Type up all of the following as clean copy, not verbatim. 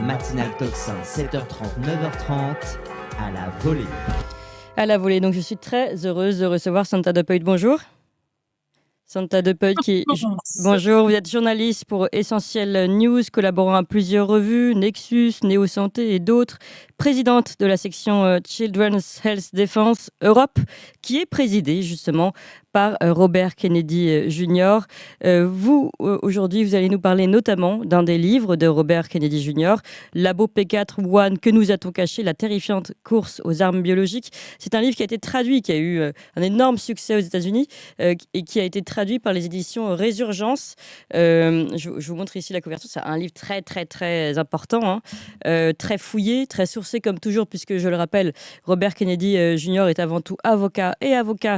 matinale Tocsin, 7h30, 9h30, à la volée. À la volée, donc je suis très heureuse de recevoir Santa De Peut. Bonjour. Santa De Peut bonjour, vous êtes journaliste pour Essentiel News, collaborant à plusieurs revues, Nexus, Néo Santé et d'autres, présidente de la section Children's Health Defense Europe, qui est présidée justement par Robert Kennedy Jr. Vous, aujourd'hui, vous allez nous parler notamment d'un des livres de Robert Kennedy Jr., Labo P4 One, que nous a-t-on caché, la terrifiante course aux armes biologiques. C'est un livre qui a été traduit, qui a eu un énorme succès aux États-Unis et qui a été traduit par les éditions Résurgence. Je vous montre ici la couverture. C'est un livre très, très, très important, très fouillé, très sourcé comme toujours, puisque je le rappelle, Robert Kennedy Jr. est avant tout avocat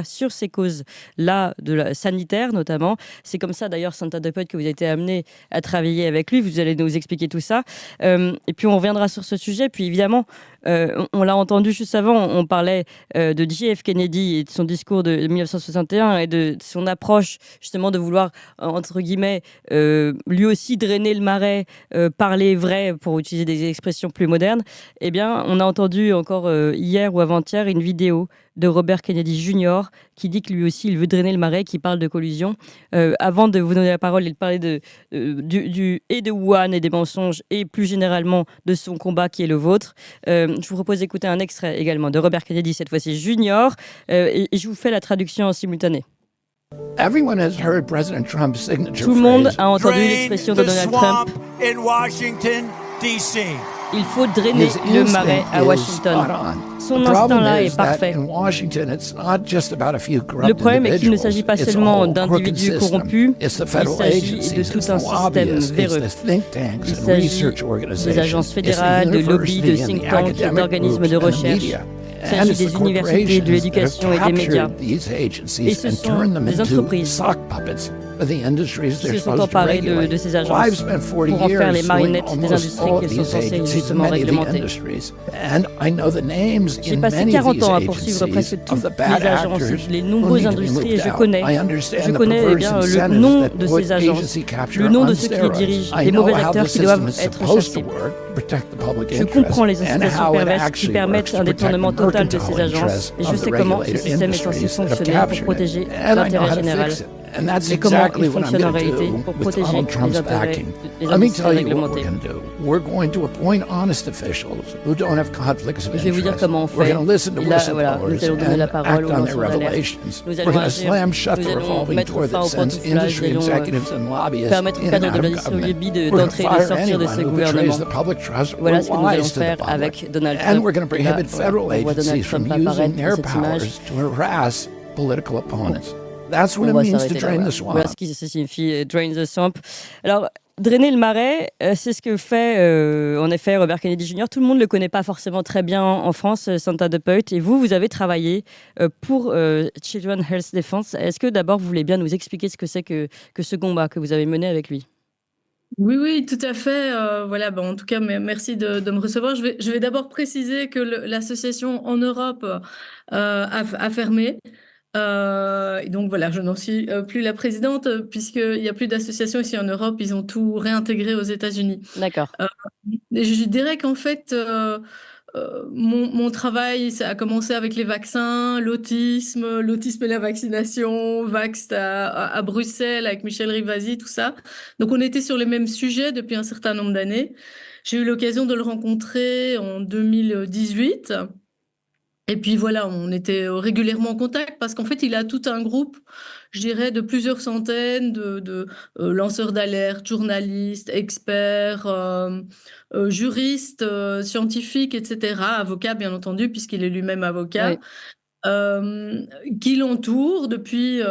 sur ces causes là de la sanitaire notamment. C'est comme ça d'ailleurs, Santa De Peut, que vous avez été amené à travailler avec lui. Vous allez nous expliquer tout ça. Et puis on reviendra sur ce sujet. Puis évidemment, on l'a entendu juste avant, on parlait de JF Kennedy et de son discours de 1961 et de son approche justement de vouloir, entre guillemets, lui aussi drainer le marais, parler vrai pour utiliser des expressions plus modernes. Eh bien, on a entendu encore hier ou avant-hier une vidéo de Robert Kennedy Jr. qui dit que lui aussi il veut drainer le marais, qui parle de collusion. Avant de vous donner la parole et de parler de Wuhan et des mensonges et plus généralement de son combat qui est le vôtre, je vous propose d'écouter un extrait également de Robert Kennedy, cette fois-ci Junior, et je vous fais la traduction en simultané. Tout le monde a entendu l'expression de Donald Trump. Il faut drainer le marais à Washington. Son instinct-là est parfait. Le problème est qu'il ne s'agit pas seulement d'individus corrompus, il s'agit de tout un système véreux. Il s'agit des agences fédérales, de lobbies, de think tanks, d'organismes de recherche. Il s'agit des universités, de l'éducation et des médias. Et ce sont des entreprises qui se sont emparées de ces agences pour en faire les marionnettes des industries qu'elles sont censées justement réglementer. J'ai passé 40 ans à poursuivre presque toutes les agences, les nombreuses industries, et je connais eh bien, le nom de ces agences, le nom de ceux qui les dirigent, les mauvais acteurs qui doivent être chassés. Je comprends les incitations perverses qui permettent un détournement total de ces agences, et je sais comment ce système est censé fonctionner pour protéger l'intérêt général. Et comment il fonctionne en réalité pour protéger les intérêts des industries réglementées. Je vais vous dire comment on fait. Et là, voilà, nous allons donner la parole aux lanceurs d'alerte. Nous allons agir, nous allons mettre fin au pantouflage, nous allons permettre au cadre de l'addition lobby d'entrer et de sortir de ce gouvernement. Voilà ce que nous allons faire avec Donald Trump. Et là, on voit Donald Trump apparaître dans cette image. On va s'arrêter là, voilà ce qui signifie drain the swamp. Alors, drainer le marais, c'est ce que fait en effet Robert Kennedy Jr. Tout le monde ne le connaît pas forcément très bien en France, Santa De Peut. Et vous avez travaillé pour Children's Health Defense. Est-ce que d'abord vous voulez bien nous expliquer ce que c'est que ce combat que vous avez mené avec lui? Oui, tout à fait. Voilà, en tout cas, merci de me recevoir. Je vais d'abord préciser que l'association en Europe a fermé. Et donc voilà, je n'en suis plus la présidente puisqu'il n'y a plus d'associations ici en Europe, ils ont tout réintégré aux États-Unis. D'accord. Je dirais qu'en fait, mon travail, ça a commencé avec les vaccins, l'autisme et la vaccination, Vaxt à Bruxelles avec Michel Rivasi, tout ça. Donc on était sur les mêmes sujets depuis un certain nombre d'années. J'ai eu l'occasion de le rencontrer en 2018. Et puis voilà, on était régulièrement en contact parce qu'en fait, il a tout un groupe, je dirais, de plusieurs centaines de lanceurs d'alerte, journalistes, experts, juristes, scientifiques, etc., avocats, bien entendu, puisqu'il est lui-même avocat. Oui. Qui l'entourent depuis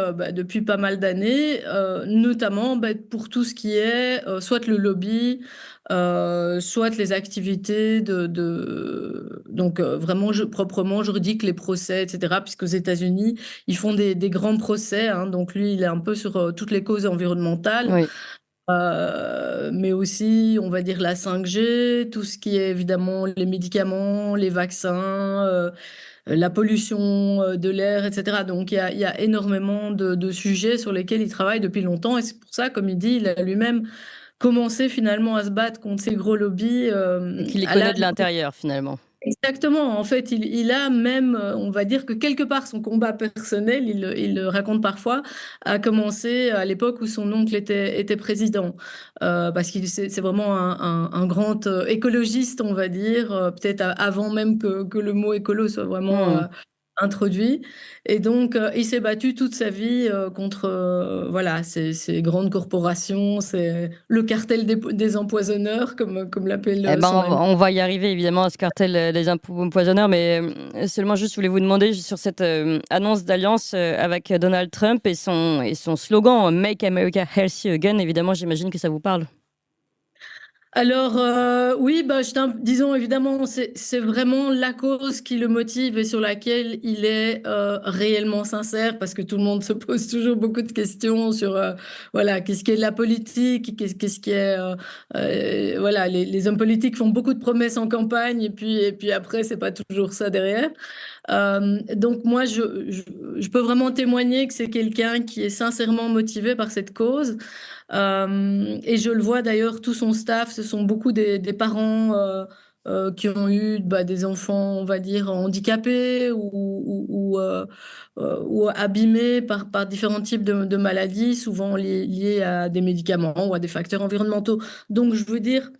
pas mal d'années, notamment pour tout ce qui est soit le lobby, soit les activités donc vraiment proprement juridiques, les procès, etc. Puisqu'aux États-Unis, ils font des grands procès. Donc lui, il est un peu sur toutes les causes environnementales. Oui. Mais aussi, on va dire la 5G, tout ce qui est évidemment les médicaments, les vaccins, la pollution de l'air, etc. Donc, il y a énormément de sujets sur lesquels il travaille depuis longtemps. Et c'est pour ça, comme il dit, il a lui-même commencé finalement à se battre contre ces gros lobbies Qui les à connaît l'âge. de l'intérieur, finalement. Exactement. En fait, il a même, on va dire que quelque part, son combat personnel, il le raconte parfois, a commencé à l'époque où son oncle était président. Parce qu'il c'est vraiment un grand écologiste, on va dire, peut-être avant même que le mot écolo soit vraiment Hmm. introduit. Et donc, il s'est battu toute sa vie contre voilà, ces grandes corporations, c'est le cartel des empoisonneurs, comme l'appelle Eh ben, son ami. on va y arriver évidemment à ce cartel des empoisonneurs, mais seulement juste, je voulais vous demander sur cette annonce d'alliance avec Donald Trump et son slogan Make America Healthy Again. Évidemment, j'imagine que ça vous parle. Alors, oui, bah, disons évidemment, c'est vraiment la cause qui le motive et sur laquelle il est réellement sincère, parce que tout le monde se pose toujours beaucoup de questions sur voilà, qu'est-ce qui est de la politique, qu'est-ce qui est voilà, les hommes politiques font beaucoup de promesses en campagne et puis après c'est pas toujours ça derrière. Donc moi je peux vraiment témoigner que c'est quelqu'un qui est sincèrement motivé par cette cause. Et je le vois d'ailleurs, tout son staff, ce sont beaucoup des parents qui ont eu bah, des enfants, on va dire, handicapés ou abîmés par différents types de maladies, souvent liées à des médicaments ou à des facteurs environnementaux. Donc, je veux dire,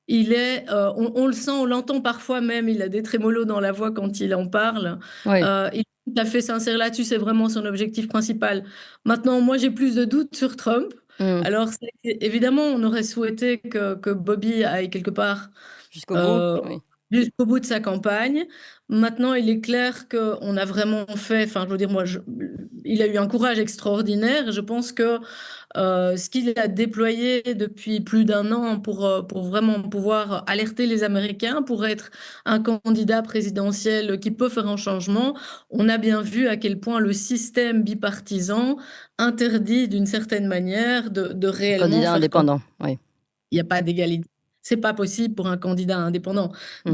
on le sent, on l'entend parfois même, il a des trémolos dans la voix quand il en parle. Oui. Il est tout à fait sincère là-dessus, c'est vraiment son objectif principal. Maintenant, moi, j'ai plus de doutes sur Trump. Hmm. Alors, évidemment, on aurait souhaité que Bobby aille quelque part Jusqu'au bout. euh, Oui. jusqu'au bout de sa campagne. Maintenant, il est clair qu'on a vraiment fait, enfin, je veux dire, il a eu un courage extraordinaire. Je pense que ce qu'il a déployé depuis plus d'un an pour vraiment pouvoir alerter les Américains, pour être un candidat présidentiel qui peut faire un changement, on a bien vu à quel point le système bipartisan interdit d'une certaine manière de Un réellement candidat faire campagne. indépendant. Oui. Il n'y a pas d'égalité. C'est pas possible pour un candidat indépendant. Hmm.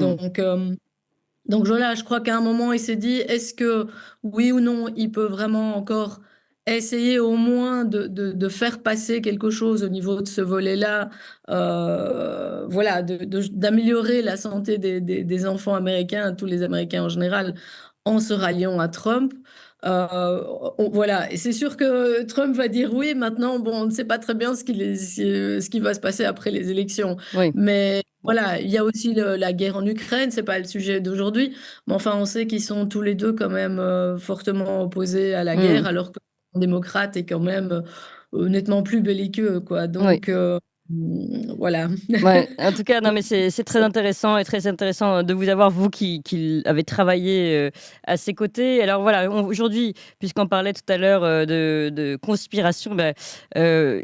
Donc voilà, je crois qu'à un moment, il s'est dit, est-ce que oui ou non, il peut vraiment encore essayer au moins de faire passer quelque chose au niveau de ce volet-là, voilà, d'améliorer la santé des enfants américains, tous les Américains en général, en se ralliant à Trump. Voilà, et c'est sûr que Trump va dire oui. Maintenant, bon, on ne sait pas très bien ce qui va se passer après les élections. Oui. Mais voilà, il y a aussi la guerre en Ukraine, c'est pas le sujet d'aujourd'hui, mais enfin, on sait qu'ils sont tous les deux quand même fortement opposés à la Hmm. guerre, alors que le démocrate est quand même nettement plus belliqueux, quoi. Oui. Donc, voilà. Ouais, en tout cas, non, mais c'est très intéressant et très intéressant de vous avoir, vous qui avez travaillé à ses côtés. Alors voilà, aujourd'hui, puisqu'on parlait tout à l'heure de conspiration, bah,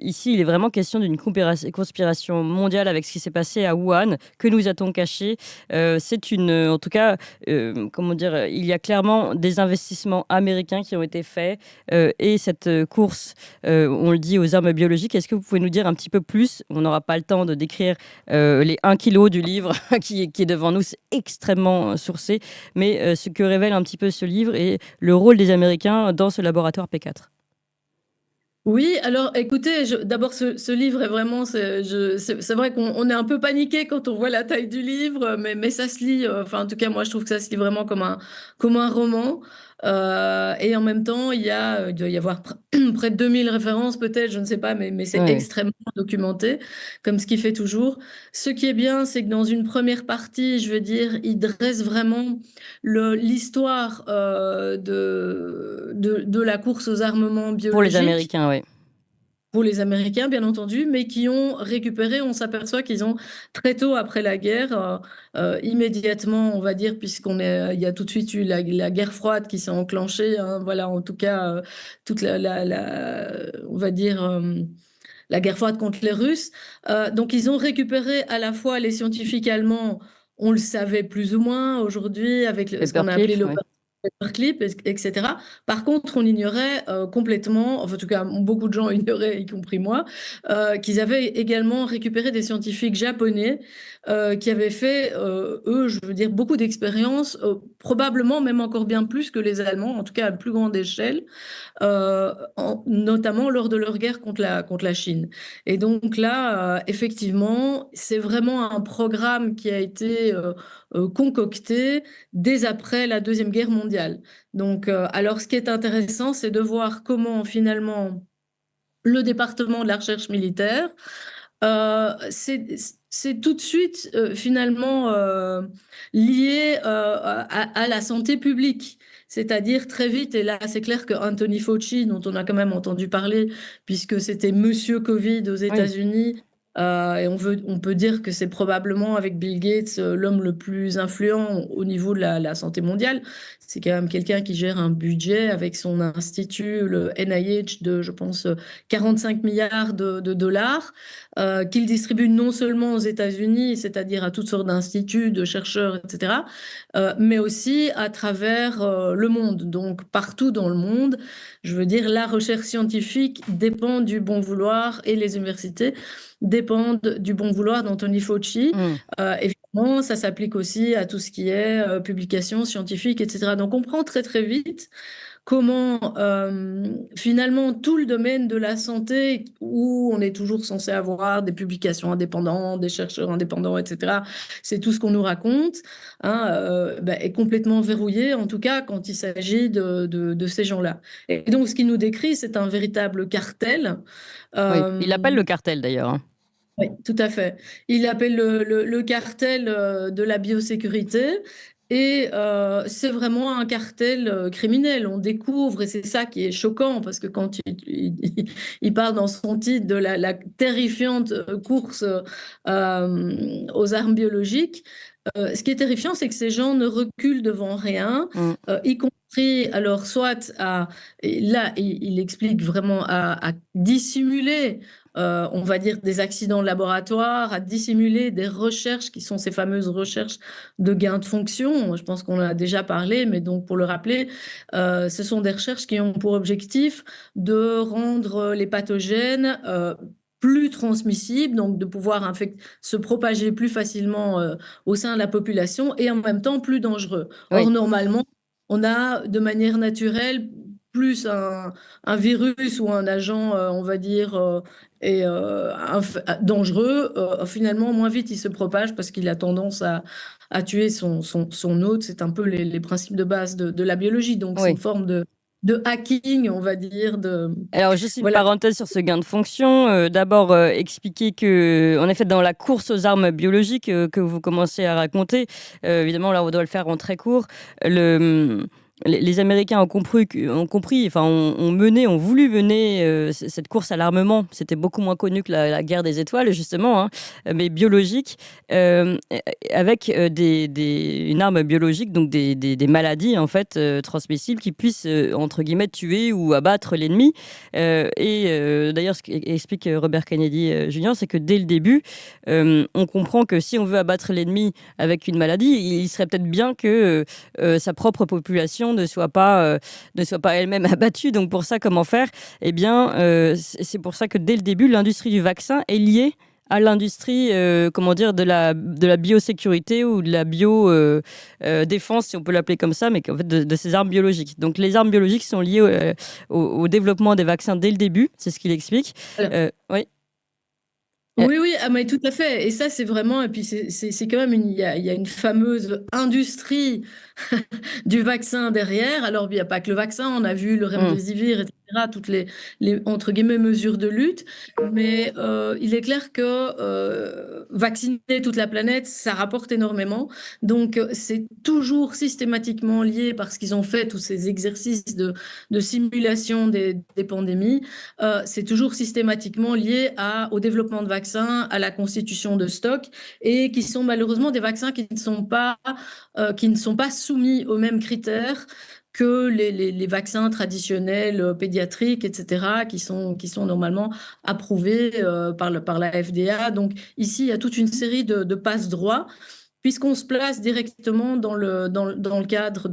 ici, il est vraiment question d'une conspiration mondiale avec ce qui s'est passé à Wuhan. Que nous a-t-on caché? C'est en tout cas, comment dire, il y a clairement des investissements américains qui ont été faits et cette course, on le dit, aux armes biologiques. Est-ce que vous pouvez nous dire un petit peu plus? On n'aura pas le temps de décrire les 1 kilo du livre qui est devant nous, c'est extrêmement sourcé, mais ce que révèle un petit peu ce livre et le rôle des Américains dans ce laboratoire P4. Oui, alors écoutez, d'abord ce livre est vraiment, c'est vrai qu'on est un peu paniqué quand on voit la taille du livre, mais ça se lit, enfin en tout cas moi je trouve que ça se lit vraiment comme un roman. Et en même temps, il doit y avoir près de 2000 références peut-être, je ne sais pas, mais c'est Ouais. extrêmement documenté, comme ce qu'il fait toujours. Ce qui est bien, c'est que dans une première partie, je veux dire, il dresse vraiment l'histoire de la course aux armements Pour les biologiques Américains, oui. pour les Américains, bien entendu, mais qui ont récupéré, on s'aperçoit qu'ils ont très tôt après la guerre, immédiatement, on va dire, il y a tout de suite eu la guerre froide qui s'est enclenchée, hein, voilà, en tout cas, toute on va dire, la guerre froide contre les Russes. Donc, ils ont récupéré à la fois les scientifiques allemands, on le savait plus ou moins aujourd'hui, avec ce qu'on a Paperclip, appelé oui. Paperclip, etc. Par contre, on ignorait complètement, enfin, en tout cas, beaucoup de gens ignoraient, y compris moi, qu'ils avaient également récupéré des scientifiques japonais qui avaient fait, eux, je veux dire, beaucoup d'expériences, probablement même encore bien plus que les Allemands, en tout cas à plus grande échelle, notamment lors de leur guerre contre la Chine. Et donc là, effectivement, c'est vraiment un programme qui a été concocté dès après la Deuxième Guerre mondiale. Donc, alors, ce qui est intéressant, c'est de voir comment finalement le département de la recherche militaire, c'est tout de suite finalement lié à la santé publique. C'est-à-dire très vite, et là c'est clair que Anthony Fauci, dont on a quand même entendu parler, puisque c'était Monsieur Covid aux Oui. États-Unis, et on peut dire que c'est probablement avec Bill Gates l'homme le plus influent au niveau de la santé mondiale. C'est quand même quelqu'un qui gère un budget avec son institut, le NIH, de, je pense, 45 milliards de dollars, qu'il distribue non seulement aux États-Unis, c'est-à-dire à toutes sortes d'instituts, de chercheurs, etc., mais aussi à travers le monde. Donc, partout dans le monde, je veux dire, la recherche scientifique dépend du bon vouloir et les universités dépendent du bon vouloir d'Anthony Fauci. Évidemment, ça s'applique aussi à tout ce qui est publication scientifique, etc. Donc, on comprend très, très vite comment finalement tout le domaine de la santé, où on est toujours censé avoir des publications indépendantes, des chercheurs indépendants, etc., c'est tout ce qu'on nous raconte, hein, est complètement verrouillé, en tout cas quand il s'agit de ces gens-là. Et donc ce qu'il nous décrit, c'est un véritable cartel. Oui, il appelle le Euh, cartel d'ailleurs, hein. oui, tout à fait. Il appelle le cartel de la biosécurité. Et c'est vraiment un cartel criminel. On découvre, et c'est ça qui est choquant, parce que quand il parle dans son titre de la terrifiante course aux armes biologiques, ce qui est terrifiant, c'est que ces gens ne reculent devant rien, Mm. y compris, alors, soit à, et là, il explique vraiment à dissimuler on va dire, des accidents de laboratoire, à dissimuler des recherches qui sont ces fameuses recherches de gain de fonction. Je pense qu'on en a déjà parlé, mais donc pour le rappeler, ce sont des recherches qui ont pour objectif de rendre les pathogènes plus transmissibles, donc de pouvoir se propager plus facilement au sein de la population et en même temps plus dangereux. Oui. Or, normalement, on a de manière naturelle plus un virus ou un agent, on va dire, et dangereux, finalement, moins vite il se propage parce qu'il a tendance à tuer son hôte. C'est un peu les principes de base de la biologie. Donc, c'est une Oui. forme de hacking, on va dire. Alors, juste une Voilà. parenthèse sur ce gain de fonction. D'abord, expliquer que, en effet, dans la course aux armes biologiques que vous commencez à raconter, évidemment, là, on doit le faire en très court. Les Américains ont compris, enfin, ont voulu mener cette course à l'armement. C'était beaucoup moins connu que la guerre des étoiles, justement, hein, mais biologique, avec une arme biologique, donc des maladies en fait transmissibles qui puissent entre guillemets tuer ou abattre l'ennemi. D'ailleurs, ce qu'explique Robert Kennedy Jr., c'est que dès le début, on comprend que si on veut abattre l'ennemi avec une maladie, il serait peut-être bien que sa propre population ne soit pas elle-même abattue. Donc pour ça, comment faire? Eh bien, c'est pour ça que dès le début, l'industrie du vaccin est liée à l'industrie, comment dire, de la biosécurité ou de la défense, si on peut l'appeler comme ça, mais en fait de ces armes biologiques. Donc les armes biologiques sont liées au développement des vaccins dès le début, c'est ce qu'il explique. Oui. Oui, oui, ah, mais tout à fait. Et ça, c'est vraiment, et puis c'est quand même, il y a une fameuse industrie du vaccin derrière. Alors, il n'y a pas que le vaccin, on a vu le Mm. remdesivir, etc., toutes entre guillemets, mesures de lutte. Mais il est clair que vacciner toute la planète, ça rapporte énormément. Donc, c'est toujours systématiquement lié parce qu'ils ont fait tous ces exercices de simulation des pandémies. C'est toujours systématiquement lié au développement de vaccins, à la constitution de stocks, et qui sont malheureusement des vaccins qui ne sont pas soumis aux mêmes critères que les vaccins traditionnels pédiatriques, etc., qui sont normalement approuvés par la FDA. Donc ici, il y a toute une série de passe-droits puisqu'on se place directement dans le cadre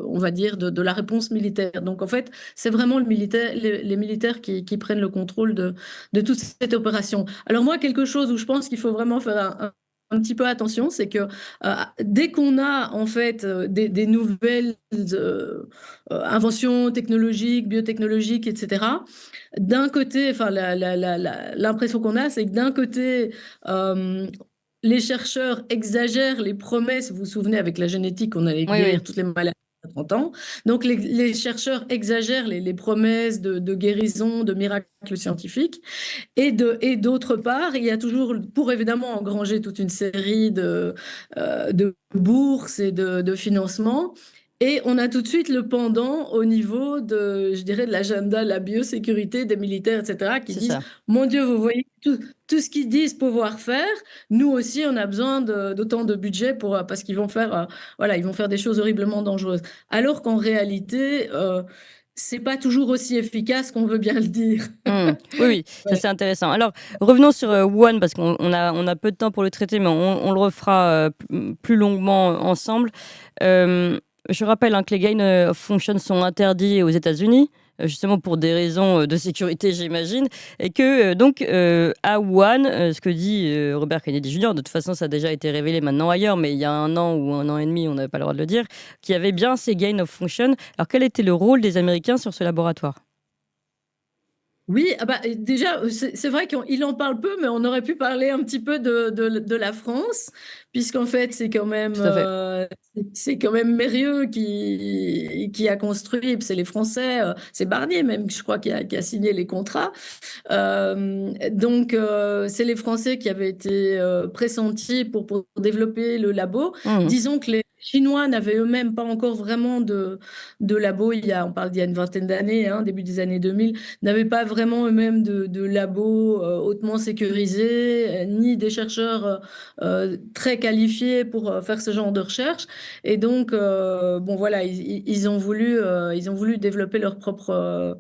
on va dire, de la réponse militaire. Donc, en fait, c'est vraiment les militaires qui prennent le contrôle de toute cette opération. Alors, moi, quelque chose où je pense qu'il faut vraiment faire un petit peu attention, c'est que dès qu'on a en fait des nouvelles inventions technologiques, biotechnologiques, etc., d'un côté, enfin, l'impression qu'on a, c'est que d'un côté, les chercheurs exagèrent les promesses. Vous vous souvenez, avec la génétique, on allait Oui, guérir oui. toutes les maladies à 30 ans. Donc, les chercheurs exagèrent les promesses de guérison, de miracles scientifiques. Et d'autre part, il y a toujours, pour évidemment engranger toute une série de bourses et de financements. Et on a tout de suite le pendant au niveau je dirais, de l'agenda, de la biosécurité des militaires, etc., qui C'est disent, ça. mon Dieu, vous voyez tout ce qu'ils disent pouvoir faire. Nous aussi, on a besoin d'autant de budget parce qu'ils vont faire, voilà, ils vont faire des choses horriblement dangereuses. Alors qu'en réalité, c'est pas toujours aussi efficace qu'on veut bien le dire. Oui, oui, ça Ouais. c'est intéressant. Alors, revenons sur Wuhan, parce qu'on a peu de temps pour le traiter, mais on le refera plus longuement ensemble. Je rappelle que les gain of function sont interdits aux États-Unis, justement pour des raisons de sécurité, j'imagine, et que donc à Wuhan, ce que dit Robert Kennedy Jr., de toute façon ça a déjà été révélé maintenant ailleurs, mais il y a 1 an ou 1 an et demi, on n'avait pas le droit de le dire, qu'il y avait bien ces gain of function. Alors quel était le rôle des Américains sur ce laboratoire? Oui, ah bah, déjà, c'est vrai qu'il en parle peu, mais on aurait pu parler un petit peu de la France, puisqu'en fait, Tout à fait. c'est quand même Mérieux qui a construit, et puis c'est les Français, c'est Barnier même, je crois, qui a signé les contrats. Donc, c'est les Français qui avaient été pressentis pour développer le labo. Mmh. Disons que les Chinois n'avaient eux-mêmes pas encore vraiment de labo, on parle d'il y a une vingtaine d'années, hein, début des années 2000, n'avaient pas vraiment eux-mêmes de labo hautement sécurisés, ni des chercheurs très qualifiés pour faire ce genre de recherche. Et donc, bon, voilà, ils ont voulu développer leur propre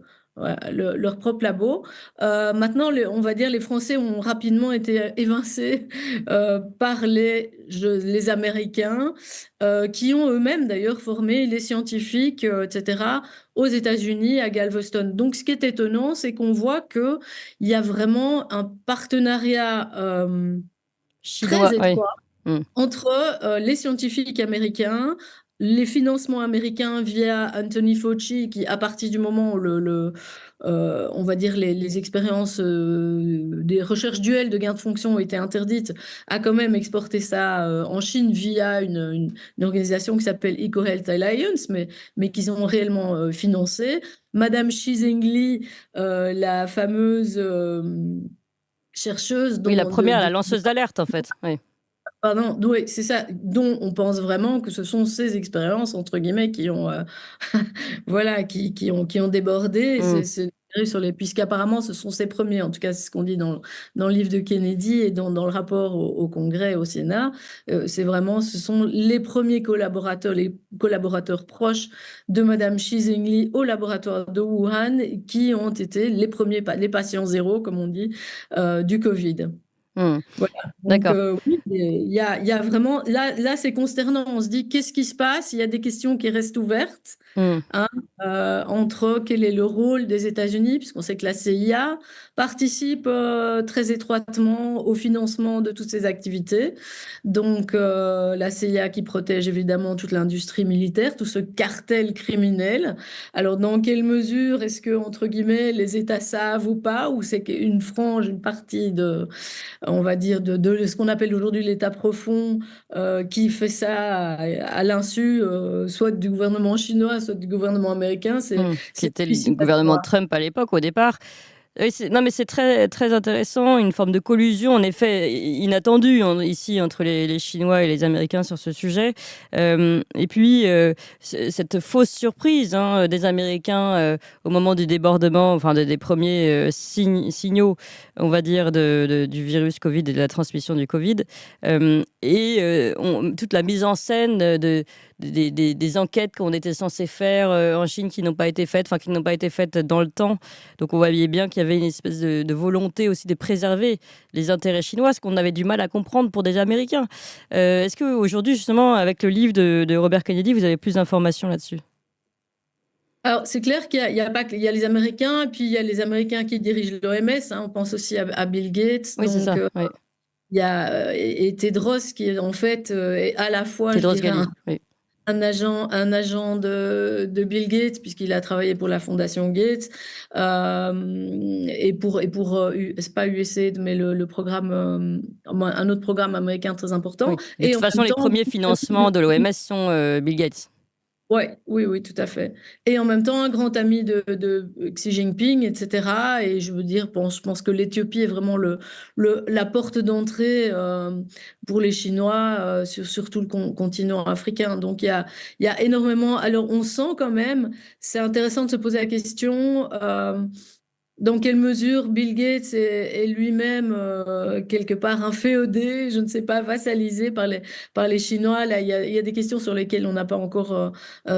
labo. Maintenant, on va dire les Français ont rapidement été évincés par les Américains, qui ont eux-mêmes d'ailleurs formé les scientifiques, etc., aux États-Unis, à Galveston. Donc, ce qui est étonnant, c'est qu'on voit qu'il y a vraiment un partenariat Chinois, très oui. étroit Mmh. entre les scientifiques américains, les financements américains via Anthony Fauci, qui, à partir du moment où on va dire les expériences des recherches duelles de gain de fonction ont été interdites, a quand même exporté ça en Chine via une organisation qui s'appelle EcoHealth Alliance, mais qu'ils ont réellement financé. Madame Xi Zhengli, la fameuse chercheuse Oui, la première, la lanceuse d'alerte, en fait. Oui. pardon, oui, c'est ça, dont on pense vraiment que ce sont ces expériences, entre guillemets, qui ont, voilà, qui ont débordé. Mmh. Puisqu'apparemment, ce sont ces premiers, en tout cas, c'est ce qu'on dit dans le livre de Kennedy et dans le rapport au Congrès, au Sénat. Ce sont les premiers collaborateurs, les collaborateurs proches de Madame Xi Zhengli au laboratoire de Wuhan, qui ont été les patients zéro, comme on dit, du Covid. Mmh. Voilà, donc D'accord. oui, il y a vraiment là, c'est consternant. On se dit: «Qu'est-ce qui se passe?» Il y a des questions qui restent ouvertes, Mmh. hein, entre quel est le rôle des États-Unis, puisqu'on sait que la CIA participe, très étroitement au financement de toutes ces activités. Donc la CIA qui protège évidemment toute l'industrie militaire, tout ce cartel criminel. Alors dans quelle mesure est-ce que, entre guillemets, «les États savent» ou pas? Ou c'est qu'une frange, une partie on va dire, de ce qu'on appelle aujourd'hui l'État profond, qui fait ça à l'insu, soit du gouvernement chinois, soit du gouvernement américain, Qui c'est était le difficile à gouvernement savoir. Trump à l'époque, au départ. Oui, non, mais c'est très, très intéressant, une forme de collusion, en effet, inattendue ici entre les Chinois et les Américains sur ce sujet. Et puis, cette fausse surprise, hein, des Américains au moment du débordement, enfin des premiers signaux, on va dire, du virus Covid et de la transmission du Covid. Toute la mise en scène des enquêtes qu'on était censé faire en Chine qui n'ont pas été faites, enfin qui n'ont pas été faites dans le temps. Donc on voyait bien qu'il y avait une espèce de volonté aussi de préserver les intérêts chinois, ce qu'on avait du mal à comprendre pour des Américains. Est-ce qu'aujourd'hui, justement, avec le livre de Robert Kennedy, vous avez plus d'informations là-dessus? Alors, c'est clair qu'il y a les Américains, et puis il y a les Américains qui dirigent l'OMS. On pense aussi à Bill Gates. Oui, c'est Donc, ça. Oui. il y a et Tedros qui est en fait est à la fois, je Tedros dirais, Ghali. Oui. un agent de Bill Gates, puisqu'il a travaillé pour la Fondation Gates, c'est pas USAID, mais le programme, un autre programme américain très important. Oui. De Et toute en façon, même les temps, premiers financements de l'OMS sont Bill Gates. ouais, oui, tout à fait. Et en même temps, un grand ami de Xi Jinping, etc. Et je veux dire, je pense que l'Éthiopie est vraiment la porte d'entrée pour les Chinois sur tout le continent africain. Donc, il y a énormément. Alors, on sent quand même, c'est intéressant de se poser la question. Dans quelle mesure Bill Gates est lui-même quelque part inféodé, je ne sais pas, vassalisé par les Chinois? Là, il y a des questions sur lesquelles on n'a pas encore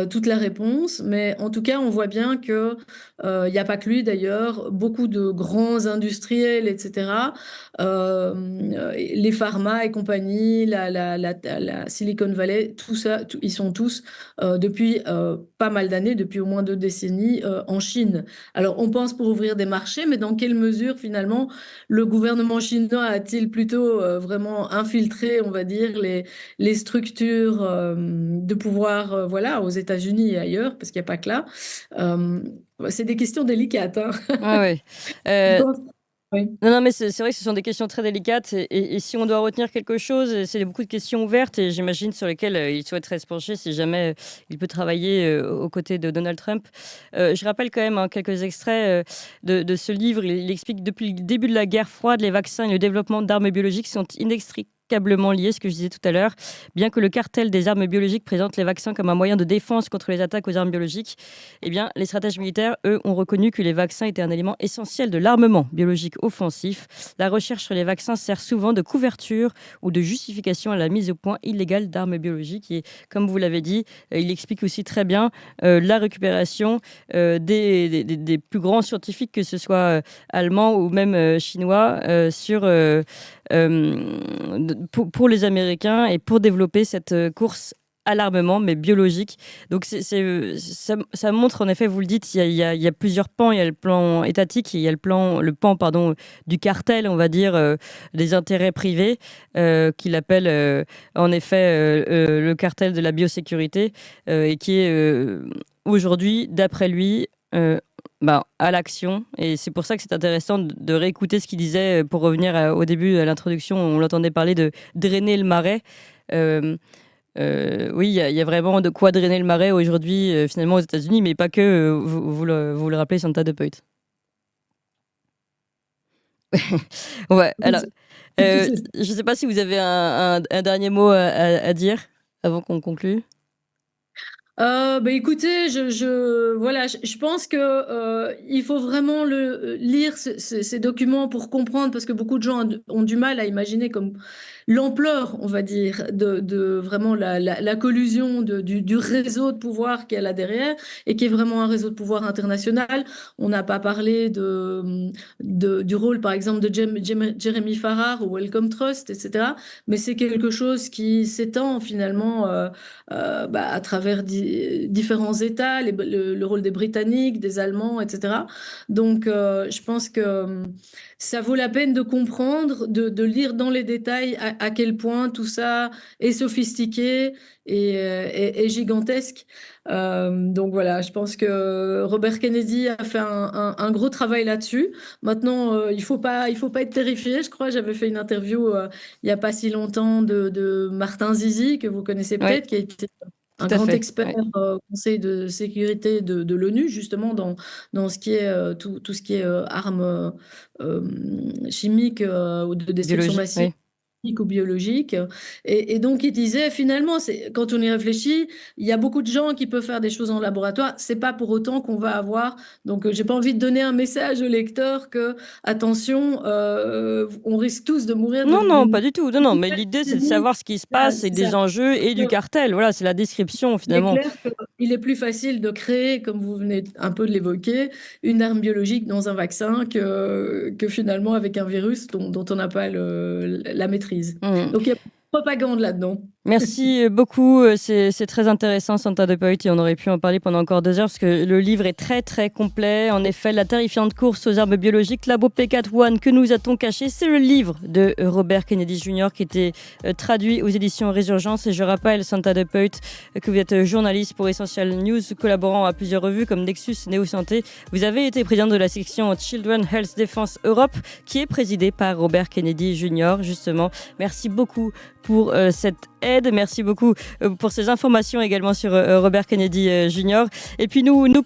toute la réponse, mais en tout cas, on voit bien que il n'y a pas que lui d'ailleurs, beaucoup de grands industriels, etc., les pharma et compagnie, la Silicon Valley, tout ça, ils sont tous depuis pas mal d'années, depuis au moins 2 décennies, en Chine. Alors, on pense pour ouvrir des marchés, mais dans quelle mesure finalement le gouvernement chinois a-t-il plutôt vraiment infiltré, on va dire, les structures de pouvoir, voilà, aux États-Unis et ailleurs, parce qu'il n'y a pas que là. Euh, c'est des questions délicates, hein. Ouais, ouais. Je Euh, pense. Oui. non, mais c'est vrai que ce sont des questions très délicates. Et si on doit retenir quelque chose, c'est beaucoup de questions ouvertes et j'imagine sur lesquelles il souhaiterait se pencher si jamais il peut travailler aux côtés de Donald Trump. Je rappelle quand même quelques extraits de ce livre. Il explique que depuis le début de la guerre froide, les vaccins et le développement d'armes biologiques sont inextricablement liés, ce que je disais tout à l'heure. Bien que le cartel des armes biologiques présente les vaccins comme un moyen de défense contre les attaques aux armes biologiques, eh bien, les stratèges militaires, eux, ont reconnu que les vaccins étaient un élément essentiel de l'armement biologique offensif. La recherche sur les vaccins sert souvent de couverture ou de justification à la mise au point illégale d'armes biologiques. Et comme vous l'avez dit, il explique aussi très bien la récupération des plus grands scientifiques, que ce soit allemands ou même chinois, pour les Américains et pour développer cette course à l'armement, mais biologique. Donc ça montre, en effet, vous le dites, il y a plusieurs pans. Il y a le plan étatique, il y a le pan pardon, du cartel, on va dire, des intérêts privés, qu'il appelle en effet le cartel de la biosécurité, et qui est aujourd'hui, d'après lui, à l'action. Et c'est pour ça que c'est intéressant de réécouter ce qu'il disait, pour revenir au début, à l'introduction, on l'entendait parler de drainer le marais. Oui, il y a vraiment de quoi drainer le marais aujourd'hui, finalement, aux États-Unis, mais pas que. Vous le rappelez, Santa de Peut. Ouais, alors, je ne sais pas si vous avez un dernier mot à dire avant qu'on conclue. Écoutez, voilà, je pense que il faut vraiment lire ces documents pour comprendre, parce que beaucoup de gens ont du mal à imaginer comme l'ampleur, on va dire, de vraiment la collusion du réseau de pouvoir qu'il y a là derrière, et qui est vraiment un réseau de pouvoir international. On n'a pas parlé du rôle, par exemple, de Jeremy Farrar ou Wellcome Trust, etc. Mais c'est quelque chose qui s'étend finalement à travers différents États, le rôle des Britanniques, des Allemands, etc. Donc, je pense que ça vaut la peine de comprendre, de lire dans les détails à quel point tout ça est sophistiqué et gigantesque. Donc voilà, je pense que Robert Kennedy a fait un gros travail là-dessus. Maintenant, il faut pas être terrifié. Je crois, j'avais fait une interview il n'y a pas si longtemps de Martin Zizi, que vous connaissez Oui, peut-être, qui a été un tout à grand fait. expert Ouais. au Conseil de sécurité de l'ONU, justement, dans ce qui est tout ce qui est armes chimiques ou de destruction Biologie, massive, oui. ou biologique. Et donc, il disait, finalement, quand on y réfléchit, il y a beaucoup de gens qui peuvent faire des choses en laboratoire. C'est pas pour autant qu'on va avoir. Donc, j'ai pas envie de donner un message au lecteur que, attention, on risque tous de mourir Non, non, d'une pas du tout. Non, non, mais l'idée, c'est de épidémie. savoir ce qui se passe et C'est des ça. enjeux et du cartel. Voilà, c'est la description, Il est finalement. clair que il est plus facile de créer, comme vous venez un peu de l'évoquer, une arme biologique dans un vaccin que finalement avec un virus dont on n'a pas la maîtrise. Mmh. Donc il y a propagande là-dedans. Merci beaucoup, c'est très intéressant, Santa de Peut, et on aurait pu en parler pendant encore 2 heures parce que le livre est très très complet. En effet, la terrifiante course aux armes biologiques, Labo P4-1, que nous a-t-on caché? C'est le livre de Robert Kennedy Jr. qui était traduit aux éditions Résurgence. Et je rappelle, Santa de Peut, que vous êtes journaliste pour Essential News, collaborant à plusieurs revues comme Nexus, Néo Santé. Vous avez été président de la section Children Health Defense Europe, qui est présidée par Robert Kennedy Jr. Justement, merci beaucoup pour cette aide. Merci beaucoup pour ces informations également sur Robert Kennedy Jr. Et puis nous